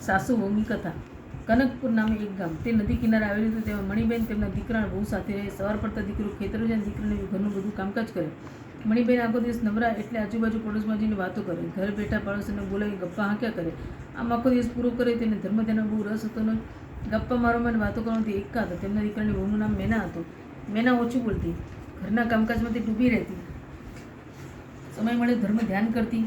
સાસુ વહુની કથા. કનકપુર નામે એક ગામ, તે નદી કિનારે આવેલું હતું. તેમાં મણિબેન તેમના દીકરા બહુ સાથે રહે. સવાર પડતા દીકરો ખેતરો જાય, દીકરીને ઘરનું બધું કામકાજ કરે. મણિબેન આખો દિવસ નવરા એટલે આજુબાજુ પડોશમાં જઈને વાતો કરે, ઘર બેઠા પાડોશીને બોલાવી ગપ્પા હાંક્યા કરે. આમ આખો દિવસ પૂરો કરે. તેને ધર્મ ધ્યાનમાં બહુ રસ હતો ને ગપ્પા મારવામાં વાતો કરવાથી એકા હતા. તેમના દીકરાની વહુનું નામ મેના હતું. મેના ઓછું બોલતી, ઘરના કામકાજમાંથી ડૂબી રહેતી, સમય મળે ધર્મ ધ્યાન કરતી.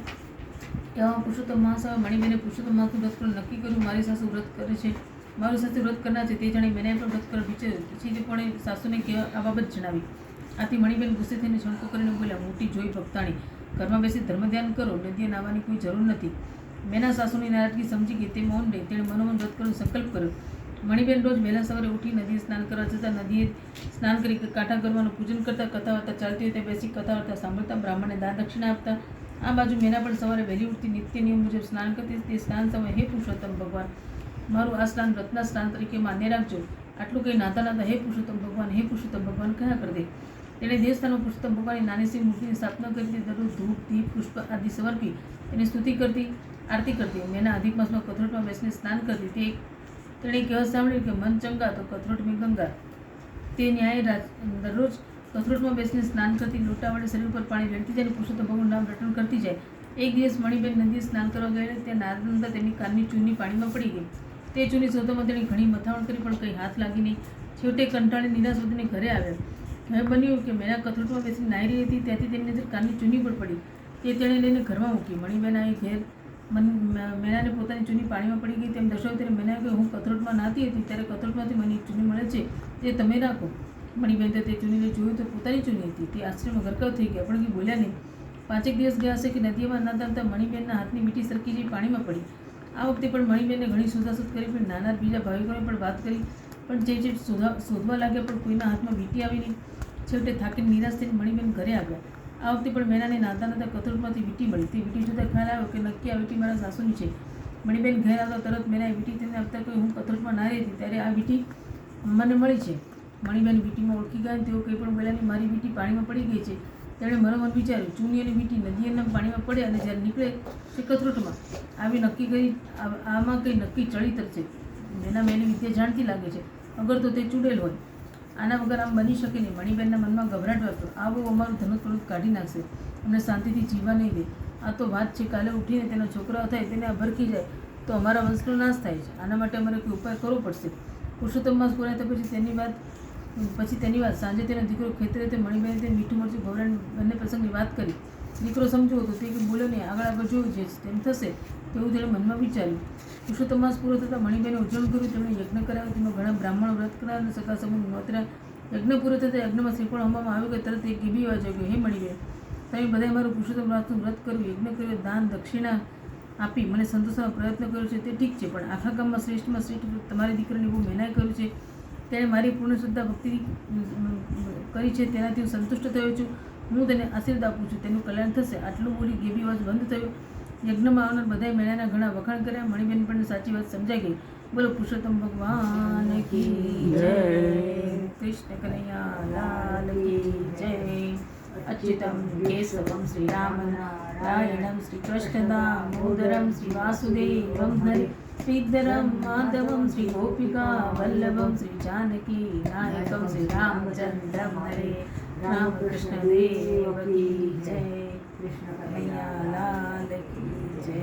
એવામાં પુરુષોત્તમ માસ આવે. મણિબેને પુરુષોત્તમ માસનું વ્રત પણ નક્કી કર્યું. મારી સાસુ વ્રત કરે છે, મારું સાસુ વ્રત કરનાર છે, તે જાણી મેનાએ પણ વ્રત કરવા વિચાર્યું. પછી પણ સાસુને આ બાબત જણાવી. આથી મણિબેન ગુસ્સે થઈને છણકો કરીને બોલ્યા, મોટી જોઈ ભક્તાણી, ઘરમાં બેસી ધર્મ ધ્યાન કરો, નદીએ નાહવાની કોઈ જરૂર નથી. મેના સાસુની નારાજગી સમજી ગઈ. તે મૌન રહી. તેણે મનોમન વ્રત કરવાનો સંકલ્પ કર્યો. મણિબેન રોજ વહેલા સવારે ઉઠી નદીએ સ્નાન કરવા જતા. નદીએ સ્નાન કરી કાંઠા ગરવાનું પૂજન કરતા, કથા વાર્તા ચાલતી હોય ત્યાં બેસી કથા વાર્તા સાંભળતા, બ્રાહ્મણને દાન દક્ષિણા આપતા. આ બાજુ મેના પણ સવારે વહેલી ઉઠતી, નિત્ય નિયમ મુજબ સ્નાન કરતી. તે સ્નાન સમયે, હે પુરુષોત્તમ ભગવાન, મારું આ સ્નાન વ્રતના સ્નાન તરીકે માન્ય રાખજો. આટલું કંઈ નાતા નાતા હે પુરુષોત્તમ ભગવાન, હે પુરુષોત્તમ ભગવાન કહ્યા કરી દે. તેણે દેવસ્થાનમાં પુરુષોત્તમ ભગવાનની નાની સી મૂર્તિની સ્થાપના કરી. દરરોજ ધૂપ દીપ પુષ્પ આદિ સમર્પી તેની સ્તુતિ કરતી, આરતી કરતી. મેના અધિક માસમાં કથરોટમાં બેસીને સ્નાન કરતી. તેણે કહેવત સાંભળ્યું કે મન ચંગા તો કથરોટ મેં ગંગા. તે ન્યાય દરરોજ કથરોટમાં બેસીને સ્નાન કરતી. લોટા વડે શરીર ઉપર પાણી રેડતી જાય અને પુરુષોત્તમ ભગવાનનું નામ રટણ કરતી જાય. એક દિવસ મણિબેન નદીએ સ્નાન કરવા ગયેલા. ત્યાં નારદનંદા તેની કાનની ચૂની પાણીમાં પડી ગઈ. તે ચૂની શોધવામાં તેણે ઘણી મથામણ કરી, પણ કંઈ હાથ લાગી નહીં. છેવટે કંટાળી નિરાશ વધીને ઘરે આવ્યા. હવે બન્યું કે મેના કથરોટમાં બેસીને નાહી રહી હતી. ત્યાંથી તેની નજર કાનની ચૂની પર પડી. તે તેણે લઈને ઘરમાં મૂકી. મણિબેન આવી ઘેર મેનાને પોતાની ચૂની પાણીમાં પડી ગઈ તેમ દર્શાવ્યું. ત્યારે મેનાએ કહ્યું, હું કથરોટમાં નાહતી હતી ત્યારે કથરોટમાંથી મને એક ચૂની મળે છે, તે તમે રાખો. મણિબેન તે ચૂનીને જોયું તો પોતાની ચૂની હતી. તે આશ્ચર્યમાં ગરકાવ થઈ ગયા, પણ કંઈ બોલ્યા નહીં. 5 દિવસ ગયા હશે કે નદીમાં નાતા નાતા મણિબેનના હાથની વીંટી સરકી જઈ પાણીમાં પડી. આ વખતે પણ મણિબેનને ઘણી શોધાશોધ કરી, પણ નાના બીજા ભાવિકોને પણ વાત કરી, પણ જે શોધવા લાગ્યા, પણ કોઈના હાથમાં વીંટી આવી નહીં. છેવટે થાકીને નિરાશ થઈને મણિબેન ઘરે આવ્યા. આ વખતે પણ મેનાને નાતા નાતા કથરોટમાંથી વીંટી મળી. તે વીંટી જોતા ખ્યાલ આવ્યો કે નક્કી આ વીંટી મારા સાસુની છે. મણિબેન ઘેર આવતા તરત મેનાએ વીંટી તેને આપતા કહ્યું, હું કથરોટમાં નાહી હતી ત્યારે આ વીંટી મને મળી છે. મણિબેન વીંટીમાં ઓળખી ગયા. તેઓ કંઈ પણ બોલ્યા નહીં. મારી વીંટી પાણીમાં પડી ગઈ છે. તેણે મનોમન વિચાર્યું, ચૂની અને વીંટી નદીના પાણીમાં પડે અને જ્યારે નીકળે તે કથરોટમાં આવી નક્કી કરી, આમાં કંઈ નક્કી ચડિતર છે. મેની વિદ્યા જાણતી લાગે છે, અગર તો તે ચૂડેલ હોય. આના વગર આમ બની શકે નહીં. મણિબેનના મનમાં ગભરાટ વાગતો. આ બહુ અમારું ધનુષ્ય કાઢી નાખશે, અમને શાંતિથી જીવવા નહીં દે. આ તો વાત છે, કાલે ઉઠીને તેનો છોકરો થાય, તેને આ ભરખી જાય તો અમારા વંશનો નાશ થાય છે. આના માટે અમારે કોઈ ઉપાય કરવો પડશે. પુરુષોત્તમ માસ પૂરા થયા પછી તેની વાત સાંજે તેનો દીકરો ખેતરે તે મણિબેને તે મીઠું મરચું ભવરાને બંને પ્રસંગની વાત કરી. દીકરો સમજ્યો હતો. તે કંઈ બોલ્યો નહીં. આગળ જોયું જે તેમ થશે તેવું તેણે મનમાં વિચાર્યું. પુરુષોત્તમ માસ પૂરો થતાં મણિબેને ઉજવણ કર્યું. તેમણે યજ્ઞ કરાવ્યો. તેમાં ઘણા બ્રાહ્મણો વ્રત કરાવ્યા અને સગા સંબંધ નોતર્યા. યજ્ઞ પૂરો થતાં યજ્ઞમાં શ્રીફળ હોમવામાં આવ્યું કે તરત એક ગીબી અવાજ આવ્યો, હે મણિબેન, તમે બધાએ મારું પુરુષોત્તમ માસનું વ્રત કર્યું, યજ્ઞ કર્યો, દાન દક્ષિણા આપી મને સંતોષવાનો પ્રયત્ન કર્યો છે, તે ઠીક છે, પણ આખા ગામમાં શ્રેષ્ઠમાં શ્રેષ્ઠ તમારી દીકરીની બહુ મહેનત કર્યું છે. તેણે મારી પૂર્ણ શ્રદ્ધા ભક્તિ કરી છે, તેનાથી હું સંતુષ્ટ થયો છું. હું તેને આશીર્વાદ આપું છું, તેનું કલ્યાણ થશે. આટલું બોલી ગેબી અવાજ બંધ થયો. યજ્ઞમાં આવનાર બધાએ મેળાના ઘણા વખાણ કર્યા. મણિબેન પણ સાચી વાત સમજાઈ ગઈ. બોલો પુરુષોત્તમ ભગવાન કી જય. કૃષ્ણ કનૈયા લાલ કી જય. અચ્યુતમ કેશવમ શ્રી રામ નારાયણમ શ્રી કૃષ્ણ દામોદરમ શ્રી વાસુદેવમ હરે શ્રીધરમ માધવમ શ્રી ગોપિકા વલ્લભમ શ્રી જાનકી નાયકમ શ્રી રામચંદ્રમ હરે. રામકૃષ્ણ દેવ કી જય. કૃષ્ણ કનૈયા લાલ કી જય.